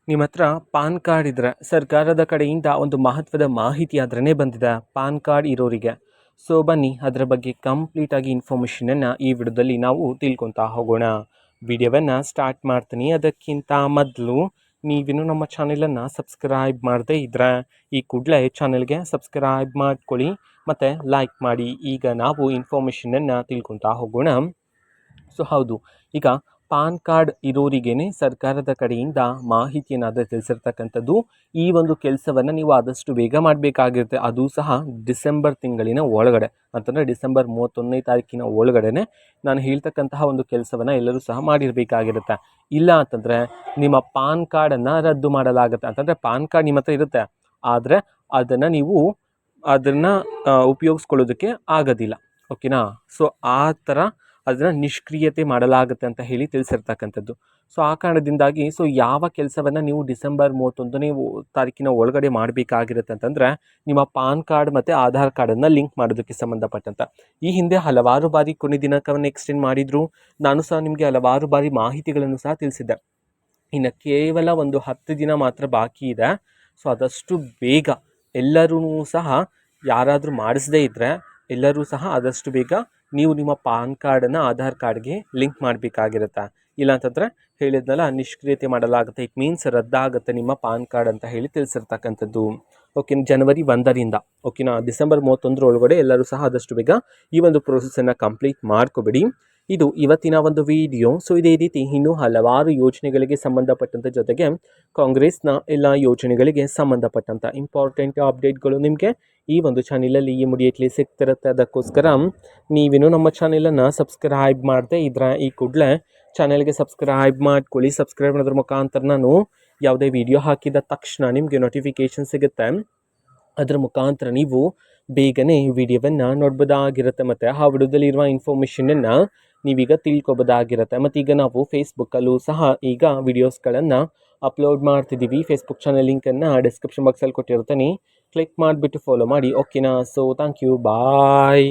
ನಿಮ್ಮ ಹತ್ರ PAN card ಇದ್ದರೆ ಸರ್ಕಾರದ ಕಡೆಯಿಂದ ಒಂದು ಮಹತ್ವದ ಮಾಹಿತಿ ಆದ್ರೇ ಬಂದಿದೆ ಪಾನ್ ಕಾರ್ಡ್ ಇರೋರಿಗೆ. ಸೊ ಬನ್ನಿ ಅದರ ಬಗ್ಗೆ ಕಂಪ್ಲೀಟಾಗಿ ಇನ್ಫಾರ್ಮೇಷನನ್ನು ಈ ವಿಡಿಯೋದಲ್ಲಿ ನಾವು ತಿಳ್ಕೊತಾ ಹೋಗೋಣ. ವಿಡಿಯೋವನ್ನು ಸ್ಟಾರ್ಟ್ ಮಾಡ್ತೀನಿ. ಅದಕ್ಕಿಂತ ಮೊದಲು ನೀವಿನ್ನೂ ನಮ್ಮ ಚಾನೆಲನ್ನು ಸಬ್ಸ್ಕ್ರೈಬ್ ಮಾಡದೇ ಇದ್ದರೆ ಈ ಕೂಡಲೇ ಚಾನೆಲ್ಗೆ ಸಬ್ಸ್ಕ್ರೈಬ್ ಮಾಡ್ಕೊಳ್ಳಿ ಮತ್ತು ಲೈಕ್ ಮಾಡಿ. ಈಗ ನಾವು ಇನ್ಫಾರ್ಮೇಷನನ್ನು ತಿಳ್ಕೊತಾ ಹೋಗೋಣ. ಸೊ ಹೌದು, ಈಗ ಪಾನ್ ಕಾರ್ಡ್ ಇರೋರಿಗೇ ಸರ್ಕಾರದ ಕಡೆಯಿಂದ ಮಾಹಿತಿಯನ್ನು ತಿಳಿಸಿರ್ತಕ್ಕಂಥದ್ದು. ಈ ಒಂದು ಕೆಲಸವನ್ನು ನೀವು ಆದಷ್ಟು ಬೇಗ ಮಾಡಬೇಕಾಗಿರುತ್ತೆ. ಅದು ಸಹ ಡಿಸೆಂಬರ್ ತಿಂಗಳಿನ ಒಳಗಡೆ, ಅಂತಂದರೆ ಡಿಸೆಂಬರ್ 31ನೇ ತಾರೀಕಿನ ಒಳಗಡೆ ನಾನು ಹೇಳ್ತಕ್ಕಂತಹ ಒಂದು ಕೆಲಸವನ್ನು ಎಲ್ಲರೂ ಸಹ ಮಾಡಿರಬೇಕಾಗಿರುತ್ತೆ. ಇಲ್ಲ ಅಂತಂದರೆ ನಿಮ್ಮ ಪಾನ್ ಕಾರ್ಡನ್ನು ರದ್ದು ಮಾಡಲಾಗುತ್ತೆ. ಅಂತಂದರೆ ಪಾನ್ ಕಾರ್ಡ್ ನಿಮ್ಮ ಹತ್ರ ಇರುತ್ತೆ, ಆದರೆ ಅದನ್ನು ಉಪಯೋಗಿಸ್ಕೊಳ್ಳೋದಕ್ಕೆ ಆಗೋದಿಲ್ಲ. ಓಕೆನಾ? ಸೊ ಆ ಥರ ಅದನ್ನು ನಿಷ್ಕ್ರಿಯತೆ ಮಾಡಲಾಗುತ್ತೆ ಅಂತ ಹೇಳಿ ತಿಳಿಸಿರ್ತಕ್ಕಂಥದ್ದು. ಸೊ ಆ ಕಾರಣದಿಂದಾಗಿ ಯಾವ ಕೆಲಸವನ್ನು ನೀವು ಡಿಸೆಂಬರ್ 31ನೇ ತಾರೀಕಿನ ಒಳಗಡೆ ಮಾಡಬೇಕಾಗಿರುತ್ತೆ ಅಂತಂದರೆ ನಿಮ್ಮ ಪಾನ್ ಕಾರ್ಡ್ ಮತ್ತು ಆಧಾರ್ ಕಾರ್ಡನ್ನು ಲಿಂಕ್ ಮಾಡೋದಕ್ಕೆ ಸಂಬಂಧಪಟ್ಟಂತ. ಈ ಹಿಂದೆ ಹಲವಾರು ಬಾರಿ ಕೊನೆ ದಿನಾಂಕವನ್ನು ಎಕ್ಸ್ಟೆಂಡ್ ಮಾಡಿದ್ರು. ನಾನು ಸಹ ನಿಮಗೆ ಹಲವಾರು ಬಾರಿ ಮಾಹಿತಿಗಳನ್ನು ಸಹ ತಿಳಿಸಿದ್ದೆ. ಇನ್ನು ಕೇವಲ ಒಂದು 10 ದಿನ ಮಾತ್ರ ಬಾಕಿ ಇದೆ. ಸೊ ಆದಷ್ಟು ಬೇಗ ಎಲ್ಲರೂ ಸಹ, ಯಾರಾದರೂ ಮಾಡಿಸದೇ ಇದ್ದರೆ ಎಲ್ಲರೂ ಸಹ ಆದಷ್ಟು ಬೇಗ ನೀವು ನಿಮ್ಮ ಪಾನ್ ಕಾರ್ಡನ್ನು ಆಧಾರ್ ಕಾರ್ಡ್ಗೆ ಲಿಂಕ್ ಮಾಡಬೇಕಾಗಿರುತ್ತೆ. ಇಲ್ಲಾಂತಂದರೆ ಹೇಳಿದ್ನಲ್ಲ, ನಿಷ್ಕ್ರಿಯತೆ ಮಾಡಲಾಗುತ್ತೆ. ಇಟ್ ಮೀನ್ಸ್ ರದ್ದಾಗುತ್ತೆ ನಿಮ್ಮ ಪಾನ್ ಕಾರ್ಡ್ ಅಂತ ಹೇಳಿ ತಿಳಿಸಿರ್ತಕ್ಕಂಥದ್ದು. ಓಕೆ, ಜನವರಿ 1ರಿಂದ ಓಕೆನಾ, ಡಿಸೆಂಬರ್ 31 ಒಳಗಡೆ ಎಲ್ಲರೂ ಸಹ ಆದಷ್ಟು ಬೇಗ ಈ ಒಂದು ಪ್ರೋಸೆಸ್ಸನ್ನು ಕಂಪ್ಲೀಟ್ ಮಾಡ್ಕೊಬಿಡಿ. ಇದು ಇವತ್ತಿನ ಒಂದು ವಿಡಿಯೋ. ಸೊ ಇದೇ ರೀತಿ ಇನ್ನೂ ಹಲವಾರು ಯೋಜನೆಗಳಿಗೆ ಸಂಬಂಧಪಟ್ಟಂಥ, ಜೊತೆಗೆ ಕಾಂಗ್ರೆಸ್ನ ಎಲ್ಲ ಯೋಜನೆಗಳಿಗೆ ಸಂಬಂಧಪಟ್ಟಂಥ ಇಂಪಾರ್ಟೆಂಟ್ ಅಪ್ಡೇಟ್ಗಳು ನಿಮಗೆ ಈ ಒಂದು ಚಾನಲಲ್ಲಿ ಇಮಿಡಿಯೇಟ್ಲಿ ಸಿಗ್ತಿರುತ್ತೆ. ಅದಕ್ಕೋಸ್ಕರ ನೀವೇನು ನಮ್ಮ ಚಾನಲನ್ನು ಸಬ್ಸ್ಕ್ರೈಬ್ ಮಾಡದೆ ಇದ್ರೆ ಈ ಕೂಡಲೇ ಚಾನಲ್ಗೆ ಸಬ್ಸ್ಕ್ರೈಬ್ ಮಾಡ್ಕೊಳ್ಳಿ. ಸಬ್ಸ್ಕ್ರೈಬ್ ಮಾಡೋದ್ರ ಮುಖಾಂತರ ನಾನು ಯಾವುದೇ ವಿಡಿಯೋ ಹಾಕಿದ ತಕ್ಷಣ ನಿಮಗೆ ನೋಟಿಫಿಕೇಷನ್ ಸಿಗುತ್ತೆ. ಅದರ ಮುಖಾಂತರ ನೀವು ಬೇಗನೆ ವಿಡಿಯೋವನ್ನು ನೋಡ್ಬೋದಾಗಿರುತ್ತೆ. ಮತ್ತು ಆ ವಿಡಿಯೋದಲ್ಲಿರುವ ಇನ್ಫಾರ್ಮೇಷನನ್ನು ನೀವೀಗ ತಿಳ್ಕೊಬೋದಾಗಿರುತ್ತೆ. ಮತ್ತು ಈಗ ನಾವು ಫೇಸ್ಬುಕ್ಕಲ್ಲೂ ಸಹ ಈಗ ವಿಡಿಯೋಸ್ಗಳನ್ನು ಅಪ್ಲೋಡ್ ಮಾಡ್ತಿದ್ದೀವಿ. ಫೇಸ್ಬುಕ್ ಚಾನಲ್ ಲಿಂಕನ್ನು ಡಿಸ್ಕ್ರಿಪ್ಷನ್ ಬಾಕ್ಸಲ್ಲಿ ಕೊಟ್ಟಿರ್ತೀನಿ, ಕ್ಲಿಕ್ ಮಾಡಿಬಿಟ್ಟು ಫಾಲೋ ಮಾಡಿ. ಓಕೆನಾ? So thank you, bye.